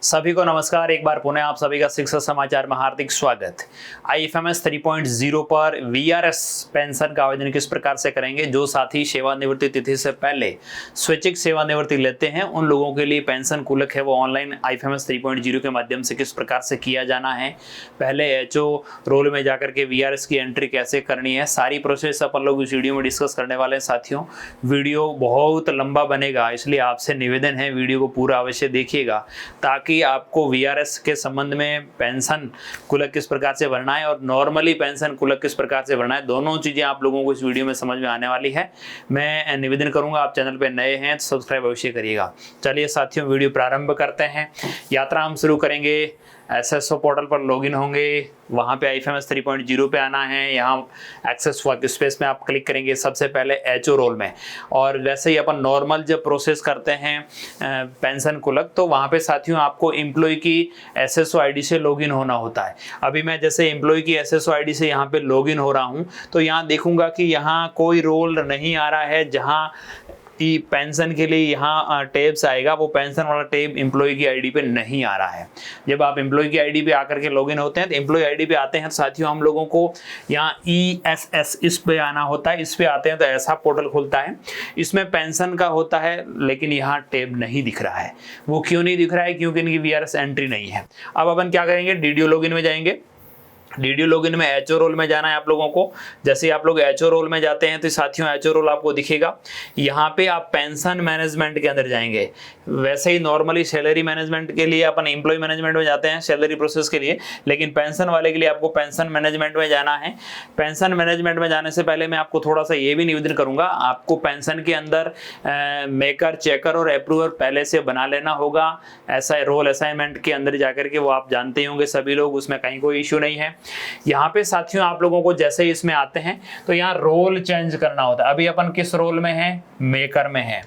सभी को नमस्कार। एक बार पुनः आप सभी का शिक्षा समाचार में हार्दिक स्वागत। IFMS 3.0 पर VRS पेंशन का आवेदन किस प्रकार से करेंगे। जो साथी सेवानिवृत्ति तिथि से पहले स्वैच्छिक सेवानिवृत्ति लेते हैं उन लोगों के लिए पेंशन कुलक है वो ऑनलाइन IFMS 3.0 के माध्यम से किस प्रकार से किया जाना है, पहले HO रोल में जाकर के VRS की एंट्री कैसे करनी है, सारी प्रोसेस अपन लोग इस वीडियो में डिस्कस करने वाले हैं। साथियों, वीडियो बहुत लंबा बनेगा, इसलिए आपसे निवेदन है वीडियो को पूरा अवश्य देखिएगा ताकि आपको VRS के संबंध में पेंशन कुलक किस प्रकार से भरना है और नॉर्मली पेंशन कुलक किस प्रकार से भरना है, दोनों चीजें आप लोगों को इस वीडियो में समझ में आने वाली है। मैं निवेदन करूंगा, आप चैनल पे नए हैं तो सब्सक्राइब अवश्य करिएगा। चलिए साथियों, वीडियो प्रारंभ करते हैं। यात्रा हम शुरू करेंगे। SSO पोर्टल पर लॉगिन होंगे, वहाँ पे IFMS 3.0 पे आना है। यहाँ एक्सेस वर्क स्पेस में आप क्लिक करेंगे सबसे पहले HO रोल में, और वैसे ही अपन नॉर्मल जब प्रोसेस करते हैं पेंशन कुलक तो वहाँ पे साथियों आपको एम्प्लॉय की SSO ID से लॉगिन होना होता है। अभी मैं जैसे एम्प्लॉय की SSO ID से यहाँ पे लॉगिन हो रहा हूँ तो यहाँ देखूंगा कि यहाँ कोई रोल नहीं आ रहा है जहाँ पेंशन के लिए यहाँ टैब्स आएगा, वो पेंशन वाला टैब एम्प्लॉय की आईडी पे नहीं आ रहा है। जब आप एम्प्लॉय की आईडी पे आकर के लॉगिन होते हैं तो एम्प्लॉय आईडी पे आते हैं तो साथियों हम लोगों को यहाँ ESS इस पे आना होता है। इस पे आते हैं तो ऐसा पोर्टल खुलता है, इसमें पेंशन का होता है लेकिन यहाँ टैब नहीं दिख रहा है। वो क्यों नहीं दिख रहा है? क्योंकि इनकी VRS एंट्री नहीं है। अब अपन क्या करेंगे, DDO लॉगिन में जाएंगे। DDO लॉगिन में HO रोल में जाना है आप लोगों को। जैसे आप लोग HO रोल में जाते हैं तो साथियों HO रोल आपको दिखेगा। यहाँ पे आप पेंशन मैनेजमेंट के अंदर जाएंगे। वैसे ही नॉर्मली सैलरी मैनेजमेंट के लिए अपन एम्प्लॉय मैनेजमेंट में जाते हैं सैलरी प्रोसेस के लिए, लेकिन पेंशन वाले के लिए आपको पेंशन मैनेजमेंट में जाना है। पेंशन मैनेजमेंट में जाने से पहले मैं आपको थोड़ा सा ये भी निवेदन करूंगा, आपको पेंशन के अंदर मेकर, चेकर और अप्रूवर पहले से बना लेना होगा। ऐसा रोल असाइनमेंट के अंदर जाकर के वो आप जानते होंगे सभी लोग, उसमें कहीं कोई इश्यू नहीं है। यहाँ पे साथियों आप लोगों को जैसे ही इसमें आते हैं तो यहाँ रोल चेंज करना होता है। अभी अपन किस रोल में हैं? मेकर में है।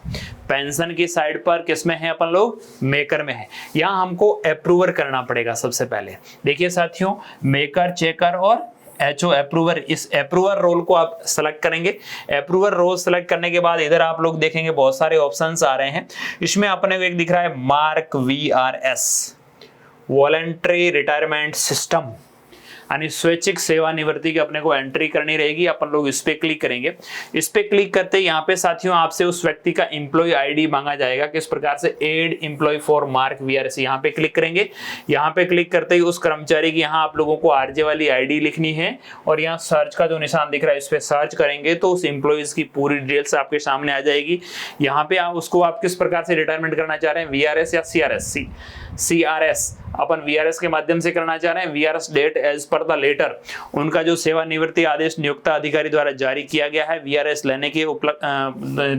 पेंशन की साइड पर किस में है अपन लोग? मेकर में है। यहाँ हमको अप्रूवर करना पड़ेगा सबसे पहले। देखिए साथियों, मेकर, चेकर और HO अप्रूवर, इस अप्रूवर रोल को आप सेलेक्ट करेंगे। अप्रूवर रोल सेलेक्ट करने के बाद इधर आप लोग देखेंगे बहुत सारे ऑप्शंस आ रहे हैं। इसमें अपने को एक दिख रहा है mark VRS, voluntary retirement system, यानी स्वैच्छिक सेवानिवृत्ति की अपने को एंट्री करनी रहेगी। अपन लोग इस पे क्लिक करेंगे। इस पे क्लिक करते यहाँ पे साथियों आपसे उस व्यक्ति का एम्प्लॉय आईडी मांगा जाएगा। किस प्रकार से? Add employ for mark VRS। यहाँ पे क्लिक करेंगे। यहाँ पे क्लिक करते ही उस कर्मचारी की यहाँ आप लोगों को RJ वाली आईडी लिखनी है और यहाँ सर्च का जो निशान दिख रहा है इस पे सर्च करेंगे तो उस एम्प्लॉयज की पूरी डिटेल्स आपके सामने आ जाएगी। यहाँ पे उसको आप किस प्रकार से रिटायरमेंट करना चाह रहे हैं, VRS या CRS। अपन VRS के माध्यम से करना चाह रहे हैं। VRS date as per the letter, उनका जो सेवानिवृत्ति आदेश नियुक्त अधिकारी द्वारा जारी किया गया है VRS लेने के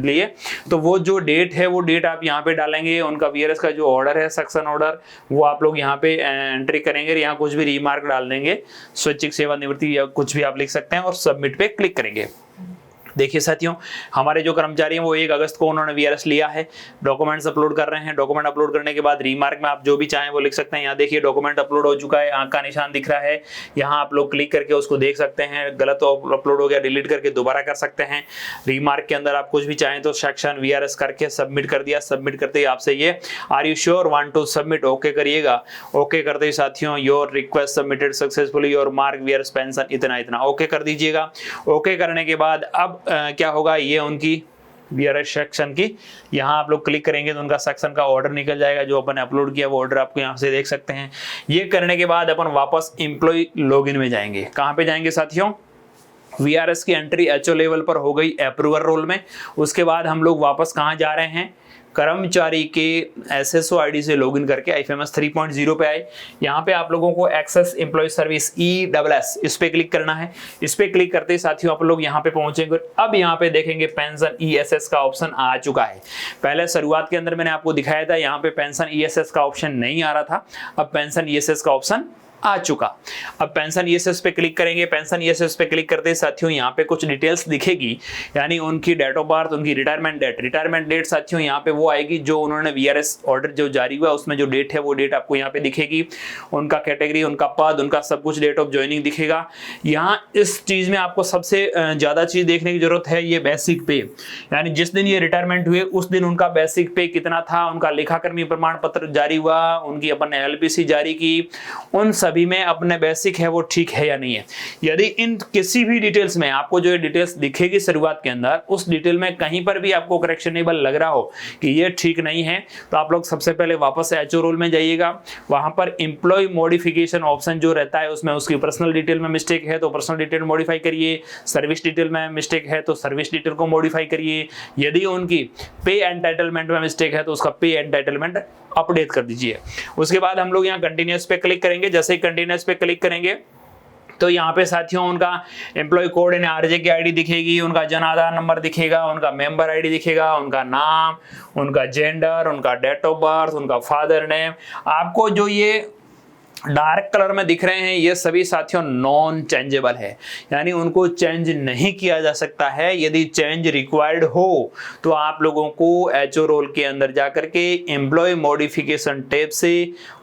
लिए, तो वो जो डेट है वो डेट आप यहाँ पे डालेंगे। उनका VRS का जो ऑर्डर है, सेक्शन ऑर्डर, वो आप लोग यहाँ पे एंट्री करेंगे। यहाँ कुछ भी रिमार्क डाल देंगे, स्वैच्छिक सेवानिवृत्ति या कुछ भी आप लिख सकते हैं और सबमिट पे क्लिक करेंगे। देखिए साथियों, हमारे जो कर्मचारी हैं वो 1 अगस्त को उन्होंने VRS लिया है। डॉक्यूमेंट्स अपलोड कर रहे हैं। डॉक्यूमेंट अपलोड करने के बाद रिमार्क में आप जो भी चाहें वो लिख सकते हैं। यहाँ देखिए डॉक्यूमेंट अपलोड हो चुका है, आंख का निशान दिख रहा है। यहाँ आप लोग क्लिक करके उसको देख सकते हैं। गलत अपलोड हो गया, डिलीट करके दोबारा कर सकते हैं। रिमार्क के अंदर आप कुछ भी चाहें तो सेक्शन VRS करके सबमिट कर दिया। सबमिट करते ही आपसे ये are you sure want to submit, okay करिएगा। ओके करते ही साथियों your request submitted successfully, your mark VRS pension इतना ओके कर दीजिएगा। ओके करने के बाद अब क्या होगा, ये उनकी VRS सेक्शन की यहाँ आप लोग क्लिक करेंगे तो उनका सेक्शन का ऑर्डर निकल जाएगा। जो अपन अपलोड किया वो ऑर्डर आपको यहाँ से देख सकते हैं। ये करने के बाद अपन वापस एम्प्लॉय लॉगिन में जाएंगे। कहाँ पे जाएंगे साथियों? VRS की एंट्री HO लेवल पर हो गई अप्रूवर रोल में। उसके बाद हम लोग वापस कहाँ जा रहे हैं? कर्मचारी के SSO ID से लॉगिन करके IFMS 3.0 पे आए। यहाँ पे आप लोगों को एक्सेस एम्प्लॉय सर्विस ESS इस पे क्लिक करना है। इस पे क्लिक करते ही साथियों आप लोग यहाँ पे पहुंचेंगे। अब यहाँ पे देखेंगे पेंशन ESS का ऑप्शन आ चुका है। पहले शुरुआत के अंदर मैंने आपको दिखाया था यहाँ पे पेंशन ESS का ऑप्शन नहीं आ रहा था, अब पेंशन ESS का ऑप्शन आ चुका। अब पेंशन ईएसएस पे क्लिक करेंगे। पेंशन ईएसएस पे क्लिक करते साथियों यहाँ पे कुछ डिटेल्स दिखेगी, यानी उनकी डेट ऑफ बर्थ, उनकी रिटायरमेंट डेट साथियों यहाँ पे वो आएगी जो उन्होंने वीआरएस ऑर्डर जो जारी हुआ उसमें जो डेट है वो डेट आपको यहाँ पे दिखेगी। उनका कैटेगरी, उनका पद, उनका सब कुछ, डेट ऑफ ज्वाइनिंग दिखेगा। यहाँ इस चीज में आपको सबसे ज्यादा चीज देखने की जरूरत है ये बेसिक पे, यानी जिस दिन ये रिटायरमेंट हुए उस दिन उनका बेसिक पे कितना था, उनका लेखाकर्मी प्रमाण पत्र जारी हुआ, उनकी अपन ने एलपीसी जारी की, उन सभी में अपने बेसिक है वो ठीक है या नहीं है। यदि इन किसी भी डिटेल्स में आपको जो डिटेल्स दिखेगी शुरुआत के अंदर, उस डिटेल में कहीं पर भी आपको करेक्शनेबल लग रहा हो कि ये ठीक नहीं है, तो आप लोग सबसे पहले वापस एचओ रोल में जाइएगा। वहां पर एम्प्लॉय मॉडिफिकेशन ऑप्शन जो रहता है उसमें उसकी पर्सनल डिटेल में मिस्टेक है तो पर्सनल डिटेल मॉडिफाई करिए, सर्विस डिटेल में मिस्टेक है तो सर्विस डिटेल को मॉडिफाई करिए। यदि उनकी पे एंटाइटलमेंट में मिस्टेक है तो उसका पे एंटाइटलमेंट अपडेट कर दीजिए। उसके बाद हम लोग यहाँ कंटिन्यूअस पे क्लिक करेंगे। जैसे ही कंटिन्यूअस पे क्लिक करेंगे तो यहाँ पे साथियों उनका एम्प्लॉय कोड यानी आरजे की आईडी दिखेगी, उनका जन आधार नंबर दिखेगा, उनका मेंबर आईडी दिखेगा, उनका नाम, उनका जेंडर, उनका डेट ऑफ बर्थ, उनका फादर नेम। आपको जो ये डार्क कलर में दिख रहे हैं ये सभी साथियों नॉन चेंजेबल है, यानी उनको चेंज नहीं किया जा सकता है। यदि चेंज रिक्वायर्ड हो तो आप लोगों को एचओ रोल के अंदर जाकर के एम्प्लॉय मॉडिफिकेशन टैब से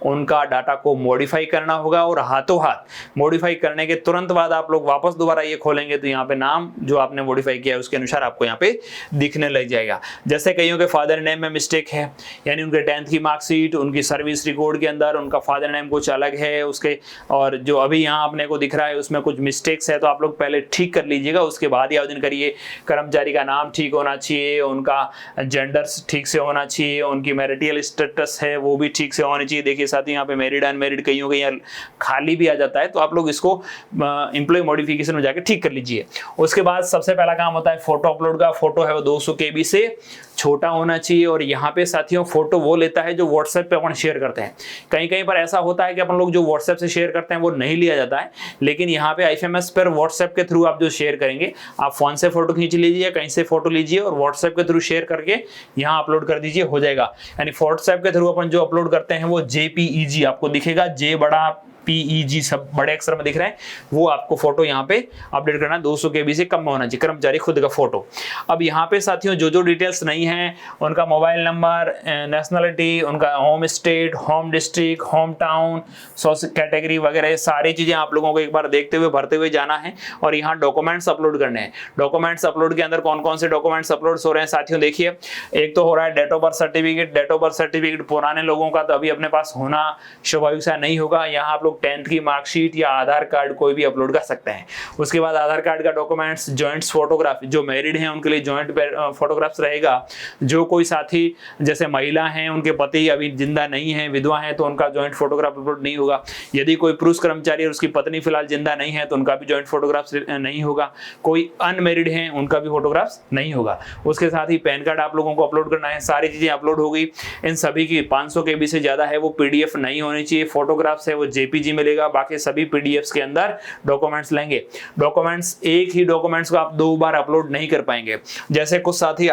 उनका डाटा को मॉडिफाई करना होगा और हाथों हाथ मॉडिफाई करने के तुरंत बाद आप लोग वापस दोबारा ये खोलेंगे तो यहाँ पे नाम जो आपने मॉडिफाई किया है उसके अनुसार आपको यहाँ पे दिखने लग जाएगा। जैसे कईयों के फादर नेम में मिस्टेक है, यानी उनके 10th की मार्कशीट, उनकी सर्विस रिकॉर्ड के अंदर उनका फादर नेम कुछ अलग है उसके, और जो अभी यहाँ अपने को दिख रहा है उसमें कुछ मिस्टेक्स है, तो आप लोग पहले ठीक कर लीजिएगा, उसके बाद ही आवेदन करिए। कर्मचारी का नाम ठीक होना चाहिए, उनका जेंडर ठीक से होना चाहिए, उनकी मैरिटल स्टेटस है वो भी ठीक से होनी चाहिए। देखिए साथ ही यहाँ पे मैरिड अनमैरिड कईयों के यहाँ खाली भी आ जाता है, तो आप लोग इसको एम्प्लॉय मॉडिफिकेशन में जाकर ठीक कर लीजिए। उसके बाद सबसे पहला काम होता है फोटो अपलोड का। फोटो है वो 200 KB से छोटा होना चाहिए, और यहाँ पे साथियों फोटो वो लेता है जो व्हाट्सएप पे अपन शेयर करते हैं। कहीं कहीं पर ऐसा होता है कि अपन लोग जो व्हाट्सएप से शेयर करते हैं वो नहीं लिया जाता है, लेकिन यहाँ पे आईएफएमएस पर व्हाट्सएप के थ्रू आप जो शेयर करेंगे, आप फोन से फोटो खींच लीजिए, कहीं से फोटो लीजिए और व्हाट्सएप के थ्रू शेयर करके यहाँ अपलोड कर दीजिए, हो जाएगा। यानी व्हाट्सएप के थ्रू अपन जो अपलोड करते हैं वो JPEG आपको दिखेगा, जे बड़ा PEG सब बड़े अक्षर में दिख रहे हैं, वो आपको फोटो यहाँ पे अपडेट करना 200 KB से कम में होना चाहिए, कर्मचारी खुद का फोटो। अब यहाँ पे साथियों जो डिटेल्स नहीं है, उनका मोबाइल नंबर, नेशनलिटी, उनका home state, home district, home town, social category वगैरह सारी चीजें आप लोगों को एक बार देखते हुए भरते हुए जाना है। और यहाँ डॉक्यूमेंट्स अपलोड करने हैं। डॉक्यूमेंट्स अपलोड के अंदर कौन कौन से डॉक्यूमेंट्स अपलोड हो रहे हैं साथियों देखिए। एक तो हो रहा है date of birth certificate. Date of birth certificate पुराने लोगों का तो अभी अपने पास होना स्वाभाविक सा नहीं होगा, यहाँ आप लोग 10th की मार्कशीट या आधार कार्ड कोई भी अपलोड कर सकते हैं। उसके बाद आधार कार्ड का डॉक्यूमेंट्स, जॉइंट्स फोटोग्राफ, जो मैरिड हैं उनके लिए जॉइंट फोटोग्राफ्स रहेगा। जो कोई साथी जैसे महिला हैं उनके पति अभी जिंदा नहीं है, विधवा है, तो उनका जॉइंट फोटोग्राफ अपलोड नहीं होगा। यदि कोई पुरुष कर्मचारी और उसकी पत्नी फिलहाल जिंदा नहीं है तो उनका भी जॉइंट फोटोग्राफ नहीं होगा। कोई अनमैरिड है उनका भी फोटोग्राफ्स नहीं होगा। उसके साथ ही पैन कार्ड आप लोगों को अपलोड करना है। सारी चीजें अपलोड हो गई। इन सभी की 500 KB से ज्यादा है वो PDF नहीं होनी चाहिए। फोटोग्राफ्स है वो JPG मिलेगा, बाकी सभी PDFs के अंदर डॉक्यूमेंट्स लेंगे। डॉक्यूमेंट्स एक ही डॉक्यूमेंट्स को आप 2 बार अपलोड नहीं कर पाएंगे। जैसे कुछ साथी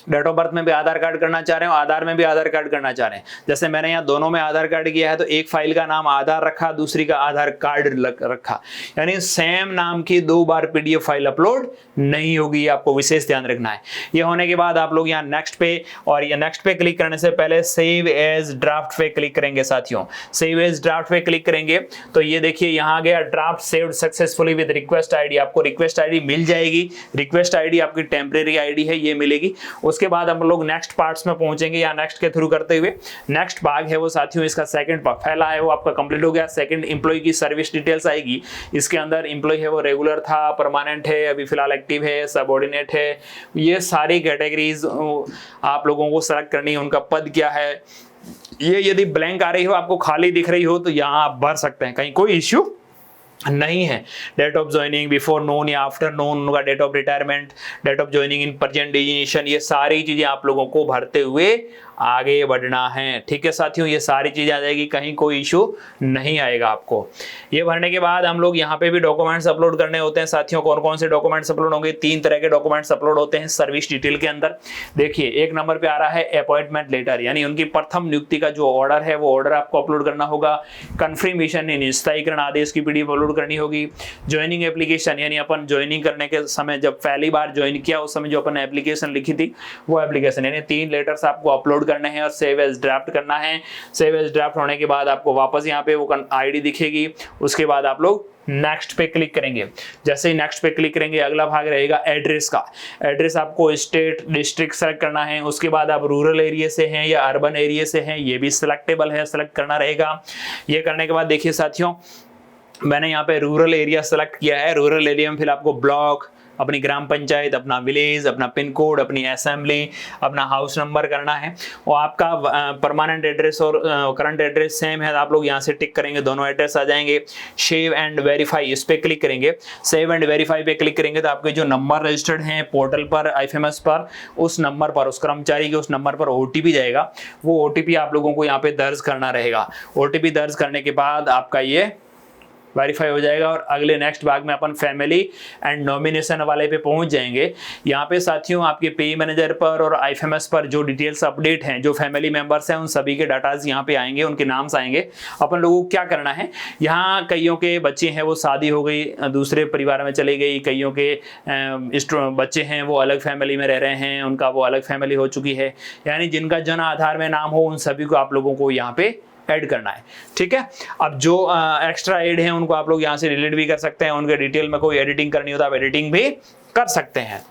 डेट ऑफ बर्थ में भी आधार कार्ड करना चाह रहे हो, आधार में भी आधार कार्ड करना चाह रहे हैं। जैसे मैंने यहाँ दोनों में आधार कार्ड किया है तो एक फाइल का नाम आधार रखा, दूसरी का आधार कार्ड रखा, यानी सेम नाम की 2 बार PDF फाइल अपलोड नहीं होगी, आपको विशेष ध्यान रखना है। ये होने के बाद आप लोग यहाँ नेक्स्ट पे, और ये नेक्स्ट पे क्लिक करने से पहले सेव एज ड्राफ्ट पे क्लिक करेंगे साथियों। सेव एज ड्राफ्ट पे क्लिक करेंगे तो ये देखिए यहाँ गया draft saved successfully with request ID. आपको रिक्वेस्ट आईडी मिल जाएगी। रिक्वेस्ट आईडी आपकी टेम्परेरी आईडी है, ये मिलेगी। उसके बाद हम लोग नेक्स्ट पार्ट्स में पहुंचेंगे, या नेक्स्ट के थ्रू करते हुए नेक्स्ट भाग है वो साथियों इसका सेकंड पार्ट पहला है वो आपका कंप्लीट हो गया। सेकंड एम्प्लॉय की सर्विस डिटेल्स आएगी। इसके अंदर एम्प्लॉय है वो रेगुलर था, परमानेंट है, अभी फिलहाल एक्टिव है, सबऑर्डिनेट है, ये सारी कैटेगरीज आप लोगों को सेलेक्ट करनी है। उनका पद क्या है, ये यदि ब्लैंक आ रही हो, आपको खाली दिख रही हो तो यहाँ आप भर सकते हैं, कहीं कोई इश्यू नहीं है। Date of joining, before noon या आफ्टर नोन, उनका date of retirement, date of joining in present designation, ये सारी चीजें आप लोगों को भरते हुए आगे बढ़ना है। ठीक है साथियों, ये सारी चीजें आ जाएगी, कहीं कोई इशू नहीं आएगा आपको। ये भरने के बाद हम लोग यहाँ पे भी डॉक्यूमेंट्स अपलोड करने होते हैं साथियों। कौन कौन से डॉक्यूमेंट्स अपलोड होंगे? 3 तरह के डॉक्यूमेंट्स अपलोड होते हैं सर्विस डिटेल के अंदर। देखिए, 1 नंबर पे आ रहा है अपॉइंटमेंट लेटर, यानी उनकी प्रथम नियुक्ति का जो ऑर्डर है वो ऑर्डर आपको अपलोड करना होगा। कंफर्मेशन यानी स्थायीकरण आदेश की पीडीएफ अपलोड करनी होगी। ज्वाइनिंग एप्लीकेशन, यानी अपन ज्वाइनिंग करने के समय जब पहली बार ज्वाइन किया उस समय जो अपन एप्लीकेशन लिखी थी वो एप्लीकेशन, यानी 3 लेटर्स आपको अपलोड करने हैं और सेव एज ड्राफ्ट करना है। सेव एज ड्राफ्ट होने के बाद आपको वापस यहाँ पे वो आईडी दिखेगी, उसके बाद आप लोग नेक्स्ट पे क्लिक करेंगे। जैसे ही नेक्स्ट पे क्लिक करेंगे अगला भाग रहेगा एड्रेस का। एड्रेस आपको स्टेट डिस्ट्रिक्ट सेलेक्ट करना है, उसके बाद आप रूरल एरिया से हैं या अर्बन एरिया से हैं ये भी सिलेक्टेबल है, सेलेक्ट करना रहेगा। ये करने के बाद देखिए साथियों, मैंने यहाँ पे रूरल एरिया सेलेक्ट किया है। रूरल एरिया में फिर आपको ब्लॉक, अपनी ग्राम पंचायत, अपना विलेज, अपना पिन कोड, अपनी असेंबली, अपना हाउस नंबर करना है। और आपका परमानेंट एड्रेस और करंट एड्रेस सेम है, आप लोग यहाँ से टिक करेंगे, दोनों एड्रेस आ जाएंगे। सेव एंड वेरीफाई, इस पे क्लिक करेंगे। सेव एंड वेरीफाई पे क्लिक करेंगे तो आपके जो नंबर रजिस्टर्ड हैं पोर्टल पर IFMS पर, उस नंबर पर, उस कर्मचारी के उस नंबर पर OTP जाएगा। वो OTP आप लोगों को यहाँ पे दर्ज करना रहेगा। OTP दर्ज करने के बाद आपका ये वेरीफाई हो जाएगा और अगले नेक्स्ट भाग में अपन फैमिली एंड नॉमिनेशन वाले पे पहुंच जाएंगे। यहाँ पे साथियों आपके पे मैनेजर पर और IFMS पर जो डिटेल्स अपडेट हैं, जो फैमिली मेंबर्स हैं, उन सभी के डाटाज यहाँ पे आएंगे, उनके नाम्स आएंगे। अपन लोगों को क्या करना है, यहाँ कईयों के बच्चे हैं वो शादी हो गई, दूसरे परिवार में चली गई, कईयों के बच्चे हैं वो अलग फैमिली में रह रहे हैं, उनका वो अलग फैमिली हो चुकी है, यानी जिनका जन आधार में नाम हो उन सभी को आप लोगों को यहाँ पे ऐड करना है। ठीक है, अब जो एक्स्ट्रा ऐड है उनको आप लोग यहाँ से डिलीट भी कर सकते हैं। उनके डिटेल में कोई एडिटिंग करनी हो तो आप एडिटिंग भी कर सकते हैं।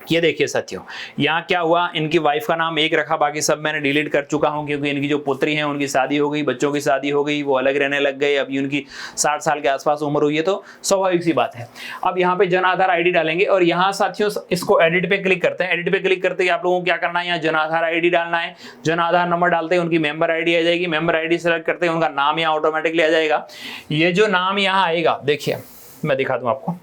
ये देखिए साथियों, यहाँ क्या हुआ, इनकी वाइफ का नाम एक रखा, बाकी सब मैंने डिलीट कर चुका हूँ क्योंकि इनकी जो पुत्री है उनकी शादी हो गई, बच्चों की शादी हो गई, वो अलग रहने लग गए। अभी उनकी 60 साल के आसपास उम्र हुई है, तो स्वाभाविक सी बात है। अब यहाँ पे जन आधार ID डालेंगे और यहाँ साथियों इसको एडिट पे क्लिक करते हैं। एडिट पे क्लिक करते ही आप लोगों को क्या करना है, यहाँ जन आधार ID डालना है। जन आधार नंबर डालते हैं उनकी मेंबर ID आ जाएगी। मेंबर ID सेलेक्ट करते हैं उनका नाम यहाँ ऑटोमेटिकली आ जाएगा। ये जो नाम यहाँ आएगा, देखिए मैं दिखा दूं आपको,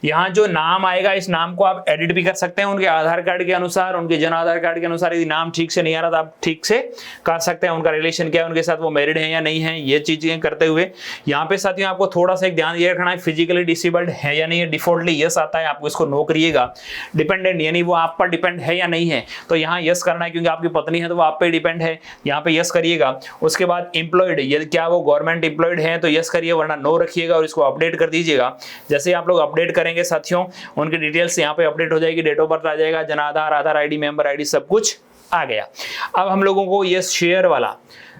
यहाँ जो नाम आएगा इस नाम को आप एडिट भी कर सकते हैं उनके आधार कार्ड के अनुसार, उनके जन आधार कार्ड के अनुसार। यदि नाम ठीक से नहीं आ रहा तो आप ठीक से कर सकते हैं। उनका रिलेशन क्या है, उनके साथ वो मैरिड है या नहीं है, ये चीजें करते हुए यहाँ पे साथियों आपको थोड़ा सा एक ध्यान ये रखना है, फिजिकली डिसेबल्ड है या नहीं है। डिफॉल्टली यस आता है, आपको इसको नो करिएगा। डिपेंडेंट यानी वो आप पर डिपेंड है या नहीं है, तो यहाँ यस करना है क्योंकि आपकी पत्नी है तो वो आप पे डिपेंड है, यहाँ पे यस करिएगा। उसके बाद एम्प्लॉयड, यदि क्या वो गवर्नमेंट एम्प्लॉयड है तो यस करिए, वरना नो रखिएगा और इसको अपडेट कर दीजिएगा। जैसे आप लोग अपडेट करेंगे साथियों, उनकी डिटेल्स यहाँ पे अपडेट हो जाएगी, डेट ऑफ बर्थ आ जाएगा, जन आधार, आधार ID, मेंबर ID सब कुछ आ गया। अब हम लोगों को ये शेयर वाला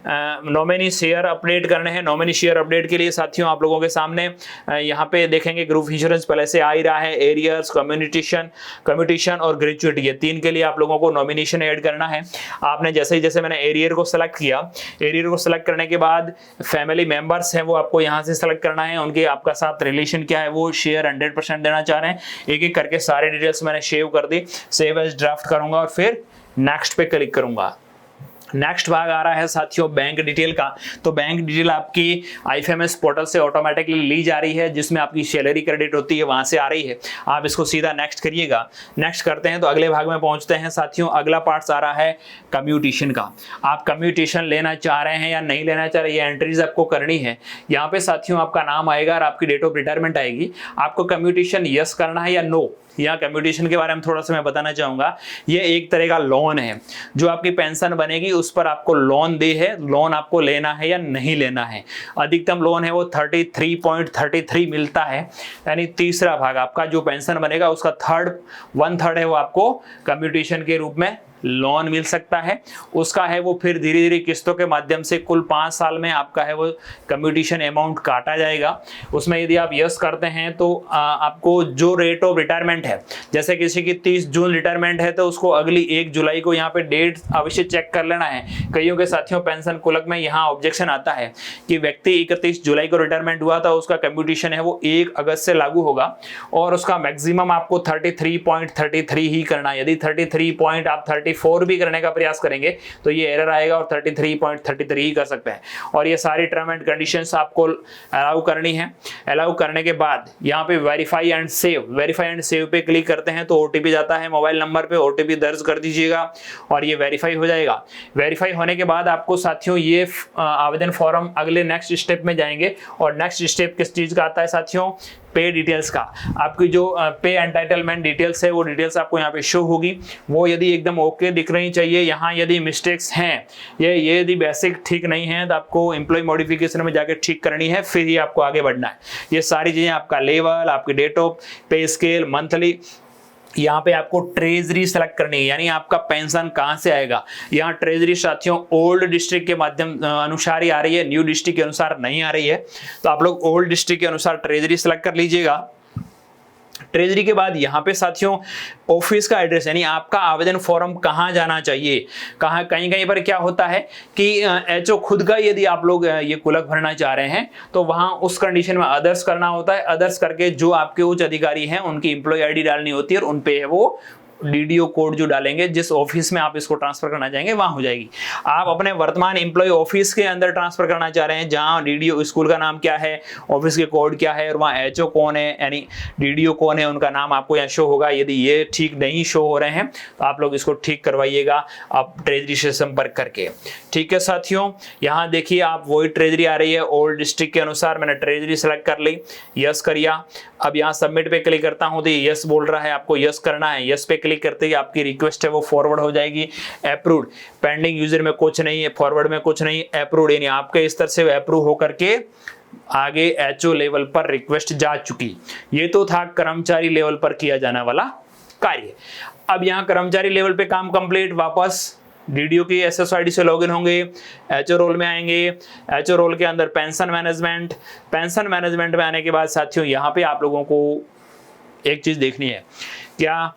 नॉमिनी शेयर अपडेट करने हैं। नॉमिनी शेयर अपडेट के लिए साथियों आप लोगों के सामने यहाँ पे देखेंगे ग्रुप इंश्योरेंस पहले से आ ही रहा है। एरियर्स, कम्यूटेशन और ग्रेजुएटी, ये 3 के लिए आप लोगों को नॉमिनेशन ऐड करना है। आपने जैसे मैंने एरियर को सिलेक्ट किया, एरियर को सिलेक्ट करने के बाद फैमिली मेंबर्स हैं वो आपको यहाँ से सिलेक्ट करना है। उनके आपका साथ रिलेशन क्या है, वो शेयर 100% देना चाह रहे हैं। एक एक करके सारे डिटेल्स मैंने सेव कर दी। सेव एज ड्राफ्ट करूंगा और फिर नेक्स्ट पे क्लिक करूंगा। नेक्स्ट भाग आ रहा है साथियों बैंक डिटेल का। तो बैंक डिटेल आपकी IFMS पोर्टल से ऑटोमेटिकली ली जा रही है, जिसमें आपकी सैलरी क्रेडिट होती है वहां से आ रही है। आप इसको सीधा नेक्स्ट करिएगा। नेक्स्ट करते हैं तो अगले भाग में पहुंचते हैं साथियों। अगला पार्ट आ रहा है कम्यूटेशन का। आप कम्यूटेशन लेना चाह रहे हैं या नहीं लेना चाह रहे, ये एंट्रीज आपको करनी है। यहाँ पे साथियों आपका नाम आएगा और आपकी डेट ऑफ रिटायरमेंट आएगी। आपको कम्यूटेशन यस करना है या नो। यहाँ कम्यूटेशन के बारे में थोड़ा सा मैं बताना चाहूंगा। ये एक तरह का लोन है, जो आपकी पेंशन बनेगी उस पर आपको लोन दे है। लोन आपको लेना है या नहीं लेना है। अधिकतम लोन है वो 33.33 मिलता है, यानी तीसरा भाग आपका जो पेंशन बनेगा उसका 1/3 है वो आपको कम्यूटेशन के रूप में लोन मिल सकता है। उसका है वो फिर धीरे धीरे किस्तों के माध्यम से कुल 5 साल में आपका है वो कम्यूटेशन अमाउंट काटा जाएगा। उसमें यदि आप यस करते हैं तो आपको जो रेट ऑफ रिटायरमेंट है, जैसे किसी की 30 जून रिटायरमेंट है तो उसको अगली 1 जुलाई को यहाँ पे डेट अवश्य चेक कर लेना है। कईयों के साथियों पेंशन कुलक में यहाँ ऑब्जेक्शन आता है कि व्यक्ति 31 जुलाई को रिटायरमेंट हुआ था, उसका कम्यूटेशन है वो 1 अगस्त से लागू होगा और उसका मैक्सिमम आपको 33.33 ही करना है। यदि 33 आप 34 भी करने का प्रयास करेंगे तो ये एरर आएगा और 33.33 ही कर सकते हैं। और ये सारी टर्म एंड कंडीशंस आपको अलाउ करनी है। अलाउ करने के बाद यहाँ पे वेरीफाई एंड सेव पे क्लिक करते हैं तो ओटीपी जाता है मोबाइल नंबर पे, ओटीपी दर्ज कर दीजिएगा और ये वेरीफाई हो जाएगा। वेरीफाई होने के बाद आपको साथियों ये आवेदन फॉर्म अगले नेक्स्ट स्टेप में जाएंगे और नेक्स्ट स्टेप किस चीज का आता है साथियों, पे डिटेल्स का। आपकी जो पे एंटाइटलमेंट डिटेल्स है वो डिटेल्स आपको यहाँ पे शो होगी, वो यदि एकदम ओके दिख रही चाहिए। यहाँ यदि मिस्टेक्स हैं, ये यदि बेसिक ठीक नहीं है तो आपको एम्प्लॉय मॉडिफिकेशन में जाके ठीक करनी है, फिर ही आपको आगे बढ़ना है। ये सारी चीजें आपका लेवल, आपकी date of pay scale, monthly, यहाँ पे आपको ट्रेजरी सेलेक्ट करनी है, यानी आपका पेंशन कहाँ से आएगा। यहाँ ट्रेजरी साथियों ओल्ड डिस्ट्रिक्ट के माध्यम अनुसार ही आ रही है, न्यू डिस्ट्रिक्ट के अनुसार नहीं आ रही है। तो आप लोग ओल्ड डिस्ट्रिक्ट के अनुसार ट्रेजरी सेलेक्ट कर लीजिएगा। ट्रेजरी के बाद यहाँ पे साथियों ऑफिस का एड्रेस, यानी आपका आवेदन फॉर्म कहाँ जाना चाहिए, कहाँ, कहीं पर क्या होता है कि एचओ खुद का यदि आप लोग ये कुलक भरना चाह रहे हैं तो वहाँ उस कंडीशन में अदर्स करना होता है। अदर्स करके जो आपके उच्च अधिकारी हैं उनकी एम्प्लॉय आईडी डालनी होती है और उन पे है वो डीडीओ कोड जो डालेंगे, जिस ऑफिस में आप इसको ट्रांसफर करना चाहेंगे वहां हो जाएगी। आप अपने वर्तमान एम्प्लॉय ऑफिस के अंदर ट्रांसफर करना चाह रहे हैं, जहां डीडीओ स्कूल का नाम क्या है, ऑफिस के कोड क्या है और वहां एचओ कौन है यानी डीडीओ कौन है, उनका नाम आपको यहाँ शो होगा। यदि ये ठीक नहीं शो हो रहे हैं तो आप लोग इसको ठीक करवाइएगा आप ट्रेजरी से संपर्क करके। ठीक है साथियों, यहाँ देखिए आप वही ट्रेजरी आ रही है ओल्ड डिस्ट्रिक्ट के अनुसार। मैंने ट्रेजरी सेलेक्ट कर ली, यस करिया। अब यहाँ सबमिट पे क्लिक करता हूँ तो यस बोल रहा है, आपको यस करना है। यस पे क्लिक करते ही आपकी रिक्वेस्ट है वो फॉरवर्ड हो जाएगी। अप्रूव्ड, पेंडिंग यूजर में कुछ नहीं है, फॉरवर्ड में कुछ नहीं, अप्रूव्ड यानी आपके स्तर से अप्रूव होकर के आगे एचओ लेवल पर रिक्वेस्ट जा चुकी। ये तो था कर्मचारी लेवल पर किया जाने वाला कार्य। अब यहाँ कर्मचारी लेवल पे काम कंप्लीट, वापस डीडीओ की एसएसआईडी से लॉगिन होंगे, एचओ रोल में आएंगे। एचओ रोल के अंदर पेंशन मैनेजमेंट में आने के बाद साथियों यहाँ पे आप लोगों को एक चीज देखनी है, क्या